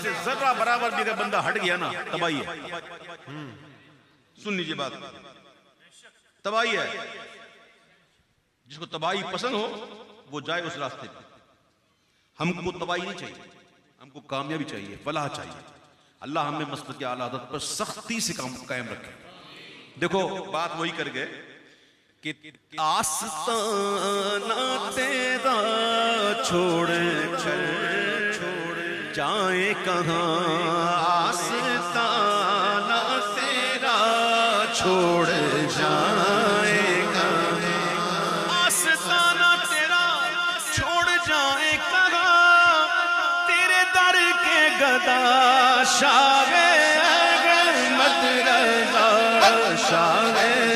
سے ذرہ برابر بھی اگر بندہ ہٹ گیا نا تباہی ہے. سن لیجیے بات, تباہی ہے. جس کو تباہی پسند ہو وہ جائے اس راستے پہ. ہم کو تباہی نہیں چاہیے, ہم کو کامیابی چاہیے, فلاح چاہیے. اللہ ہمیں مسلک اعلی حضرت پر سختی سے قائم رکھے. دیکھو بات وہی کر گئے کہ آستانہ تیرا چھوڑ کر جائیں کہاں, آستانہ تیرا چھوڑ جائیں کہاں, آستانہ تیرا چھوڑ جائیں کہاں, تیرے در کے گدا شاہ احمد رضا, شاہ